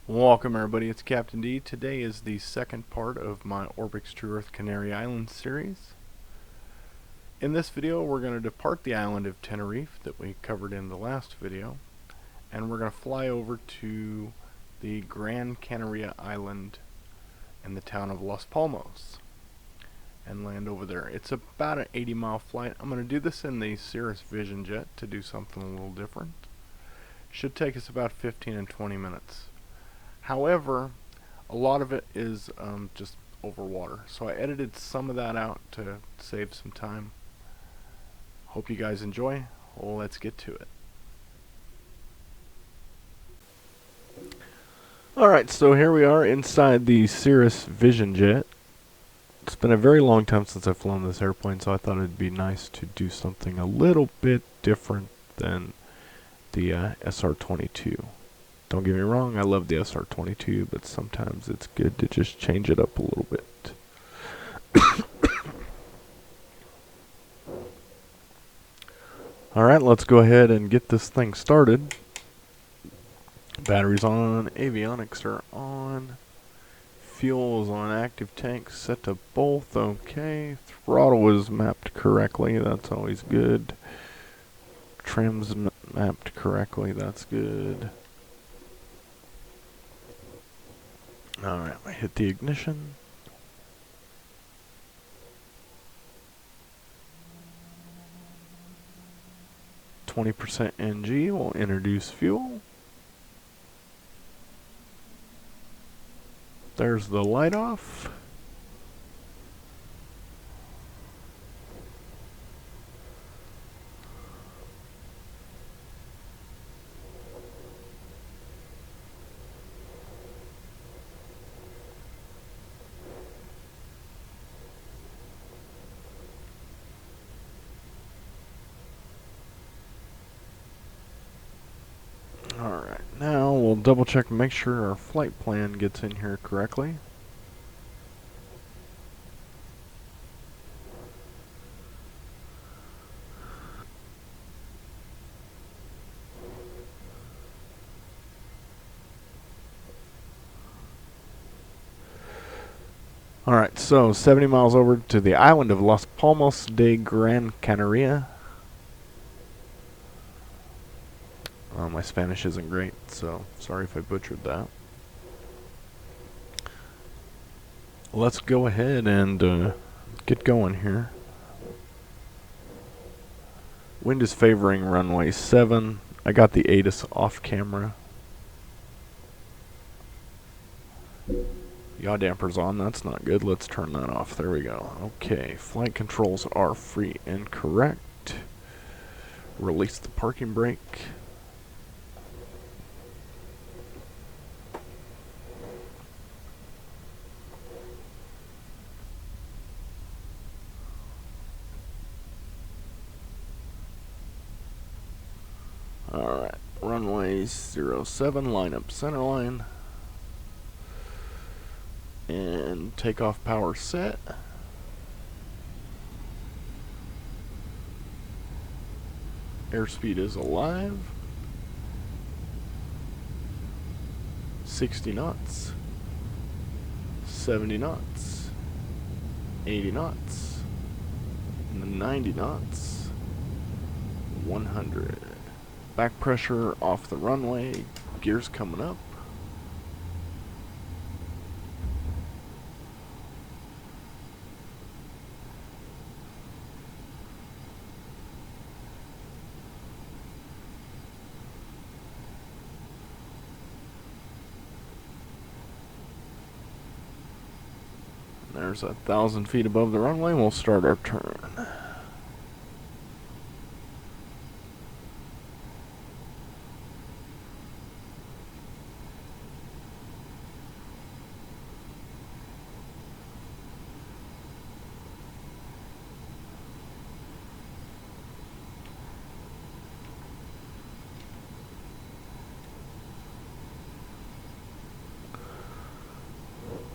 Welcome everybody, it's Captain D. Today is the second part of my Orbx True-Earth Canary Island series. In this video we're going to depart the island of Tenerife that we covered in the last video, and we're going to fly over to the Gran Canaria Island in the town of Las Palmas and land over there. It's about an 80-mile flight. I'm going to do this in the Cirrus Vision Jet to do something a little different. Should take us about 15 and 20 minutes. However, a lot of it is just over water, so I edited some of that out to save some time. Hope you guys enjoy. Well, let's get to it. Alright, so here we are inside the Cirrus Vision Jet. It's been a very long time since I've flown this airplane, so I thought it'd be nice to do something a little bit different than the SR-22. Don't get me wrong, I love the SR-22, but sometimes it's good to just change it up a little bit. Alright, let's go ahead and get this thing started. Batteries on, avionics are on, fuel is on active tank, set to both, okay. Throttle is mapped correctly, that's always good. Trim's mapped correctly, that's good. Alright, I hit the ignition. %, NG will introduce fuel. There's the light off. Alright, now we'll double check and make sure our flight plan gets in here correctly. Alright, so 70 miles over to the island of Las Palmas de Gran Canaria. My Spanish isn't great, so sorry if I butchered that. Let's go ahead and get going here. Wind is favoring runway 7. I got the ATIS off camera. Yaw damper's on, that's not good. Let's turn that off. There we go. Okay, flight controls are free and correct. Release the parking brake. Alright, runway 07, line up center line. And takeoff power set. Airspeed is alive. 60 knots. 70 knots. 80 knots. 90 knots. 100. Back pressure off the runway. Gears coming up. There's 1,000 feet above the runway. We'll start our turn.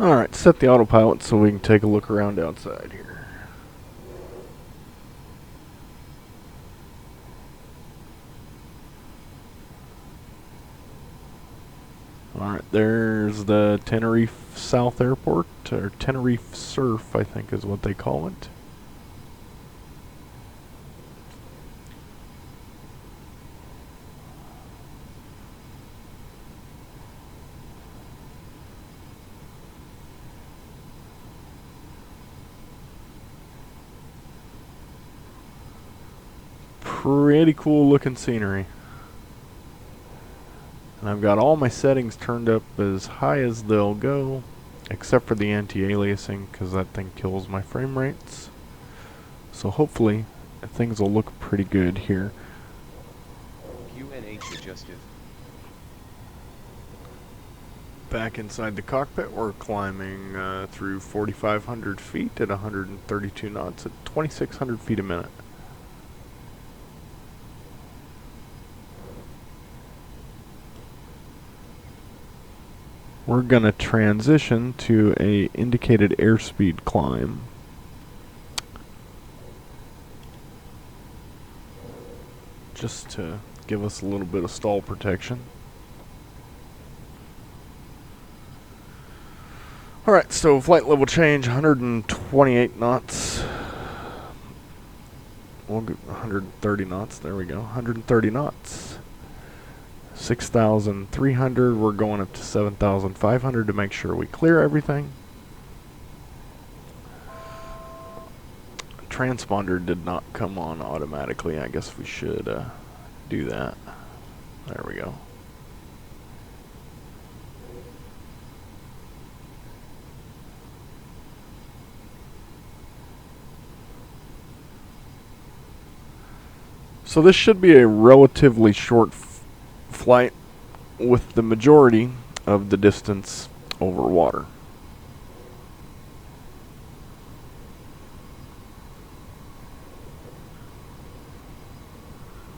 Alright, set the autopilot so we can take a look around outside here. Alright, there's the Tenerife South Airport, or Tenerife Surf, I think is what they call it. Pretty cool looking scenery. And I've got all my settings turned up as high as they'll go, except for the anti-aliasing, because that thing kills my frame rates. So hopefully things will look pretty good here. QNH adjusted. Back inside the cockpit, we're climbing through 4,500 feet at 132 knots at 2,600 feet a minute. We're going to transition to a indicated airspeed climb. Just to give us a little bit of stall protection. Alright, so flight level change, 128 knots. We'll go 130 knots, there we go, 130 knots. 6,300, we're going up to 7,500 to make sure we clear everything. Transponder did not come on automatically. I guess we should do that. There we go. So this should be a relatively short flight with the majority of the distance over water.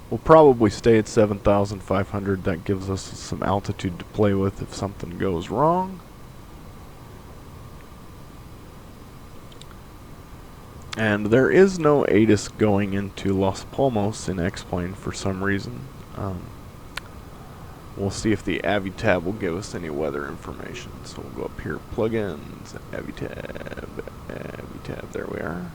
We'll probably stay at 7,500. That gives us some altitude to play with if something goes wrong. And there is no ATIS going into Las Palmas in X-Plane for some reason. We'll see if the AviTab will give us any weather information. So we'll go up here, plugins, AviTab, there we are.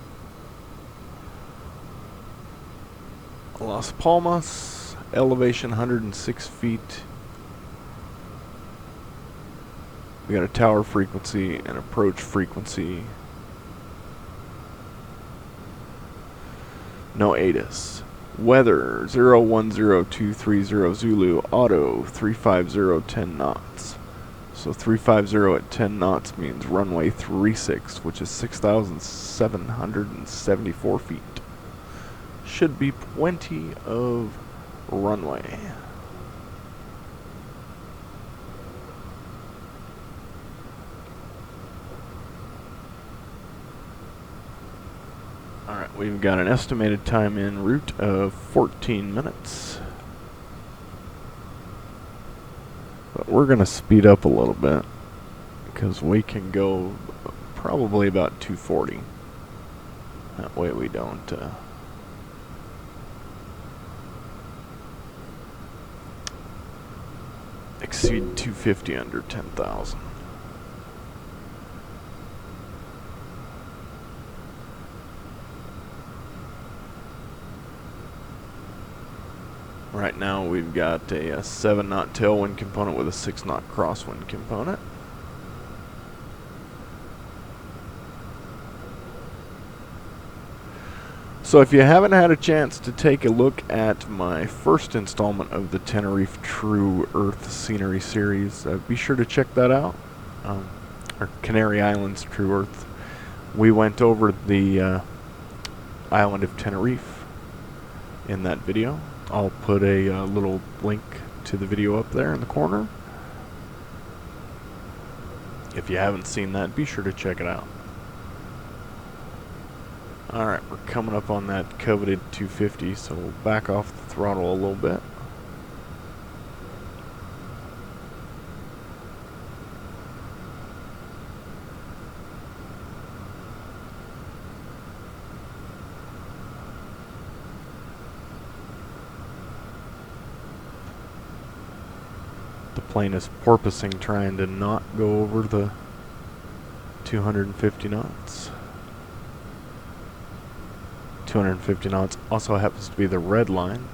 Las Palmas, elevation 106 feet. We got a tower frequency and approach frequency. No ATIS. Weather 010230 Zulu, auto 350 10 knots. So 350 at 10 knots means runway 36, which is 6,774 feet. Should be plenty of runway. Alright, we've got an estimated time en route of 14 minutes. But we're going to speed up a little bit because we can go probably about 240. That way we don't exceed 250 under 10,000. Right now we've got a 7-knot tailwind component with a 6-knot crosswind component. So if you haven't had a chance to take a look at my first installment of the Tenerife True-Earth Scenery series, be sure to check that out. Or Canary Islands True-Earth. We went over the island of Tenerife in that video. I'll put a little link to the video up there in the corner. If you haven't seen that, be sure to check it out. Alright, we're coming up on that coveted 250, so we'll back off the throttle a little bit. The plane is porpoising, trying to not go over the 250 knots. 250 knots also happens to be the red line.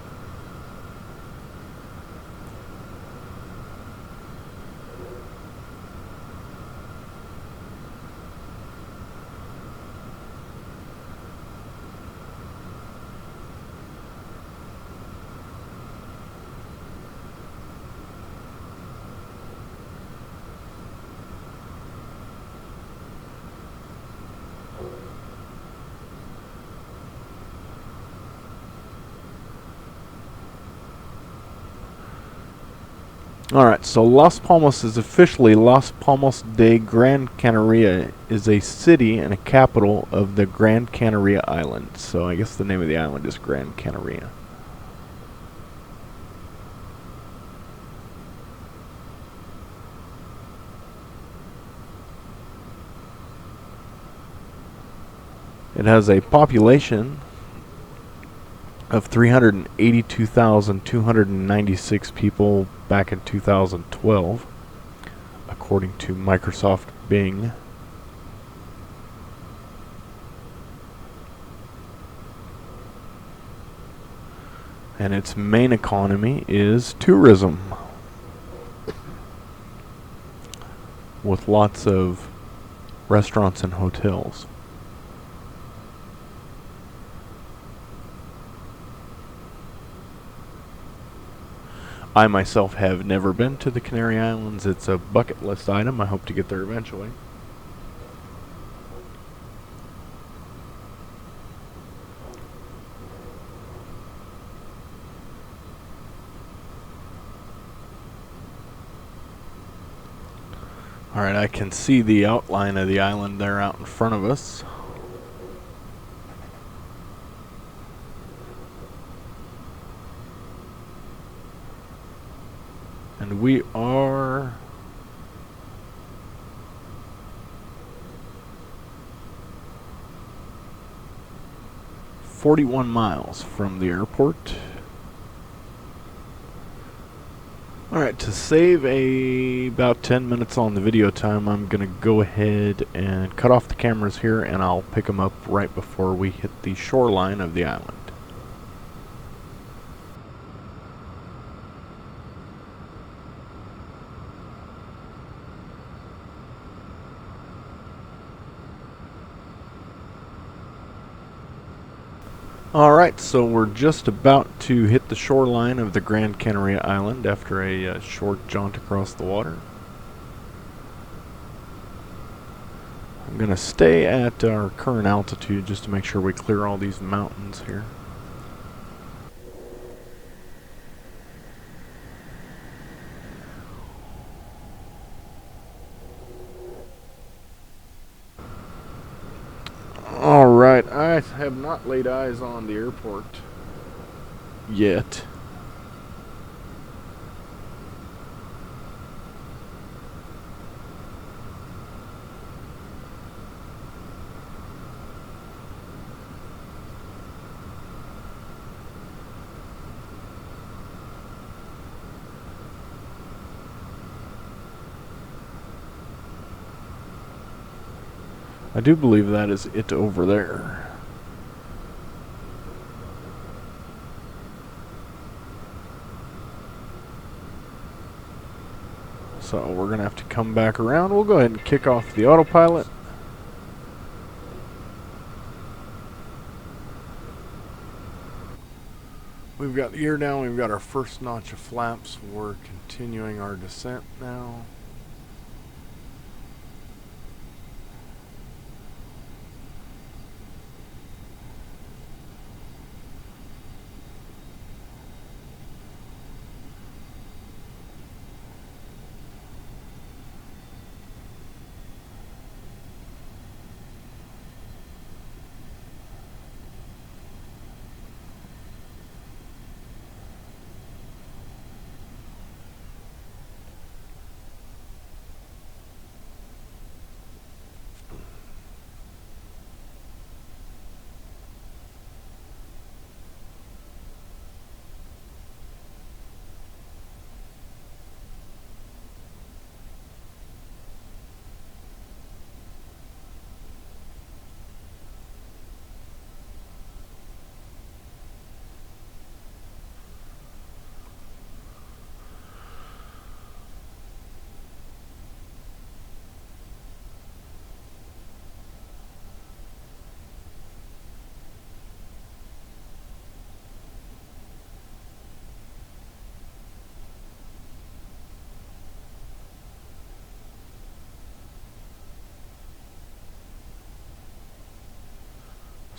Alright, so Las Palmas is officially Las Palmas de Gran Canaria, is a city and a capital of the Gran Canaria Island. So I guess the name of the island is Gran Canaria. It has a population of 382,296 people back in 2012, according to Microsoft Bing. And its main economy is tourism, with lots of restaurants and hotels. I myself have never been to the Canary Islands. It's a bucket list item. I hope to get there eventually. Alright, I can see the outline of the island there out in front of us. And we are 41 miles from the airport. Alright, to save about 10 minutes on the video time, I'm going to go ahead and cut off the cameras here, and I'll pick them up right before we hit the shoreline of the island. Alright, so we're just about to hit the shoreline of the Gran Canaria Island after a short jaunt across the water. I'm going to stay at our current altitude just to make sure we clear all these mountains here. Alright, I have not laid eyes on the airport yet. I do believe that is it over there. So we're going to have to come back around. We'll go ahead and kick off the autopilot. We've got the gear down. We've got our first notch of flaps. We're continuing our descent now.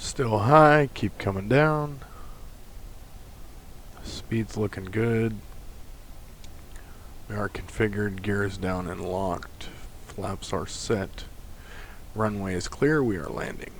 Still high, keep coming down. Speed's looking good. We are configured, gears down and locked. Flaps are set. Runway is clear, we are landing.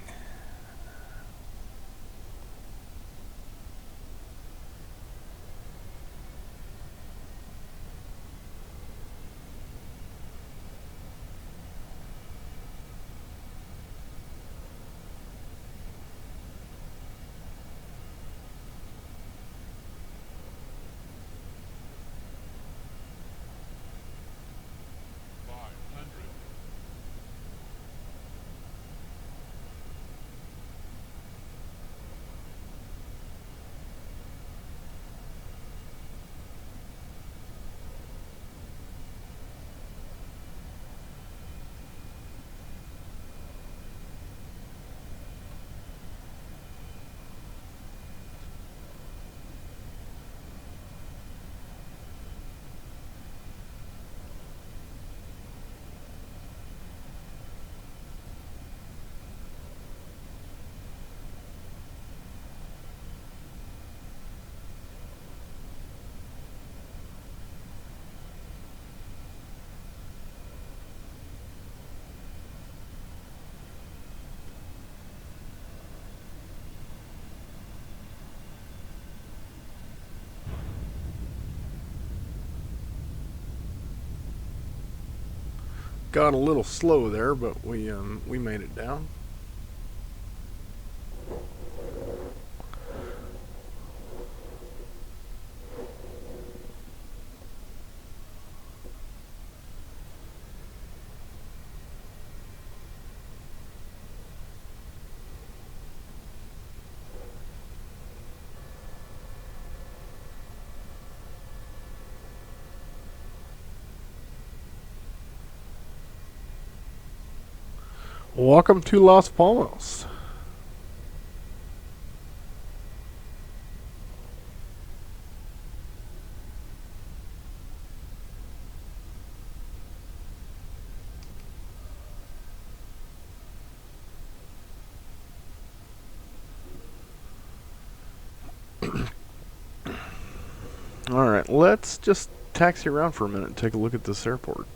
Got a little slow there, but we made it down. Welcome to Las Palmas. Alright, let's just taxi around for a minute and take a look at this airport.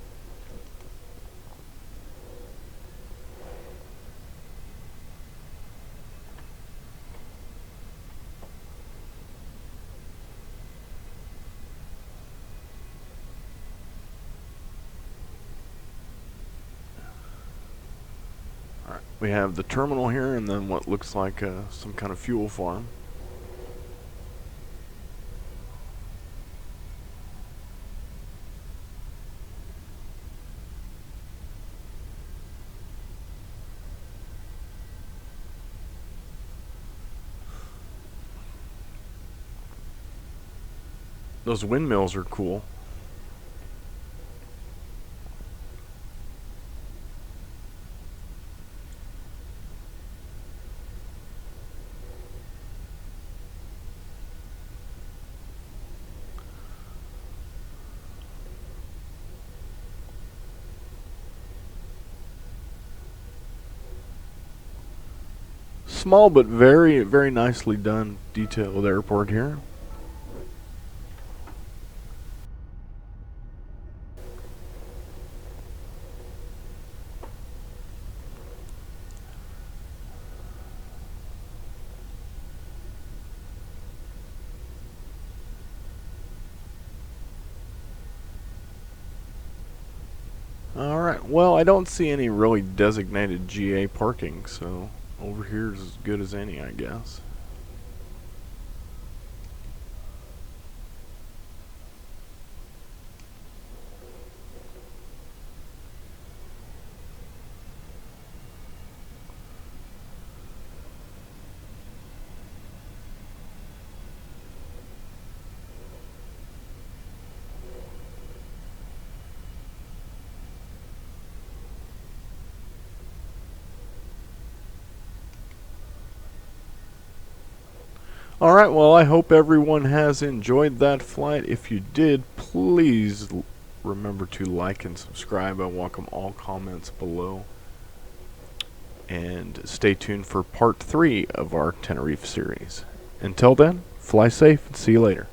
We have the terminal here and then what looks like some kind of fuel farm. Those windmills are cool. Small but very, very nicely done, detailed airport here. Alright, well, I don't see any really designated GA parking, so over here is as good as any, I guess. Alright, well, I hope everyone has enjoyed that flight. If you did, please remember to like and subscribe. I welcome all comments below. and stay tuned for part 3 of our Tenerife series. Until then, fly safe and see you later.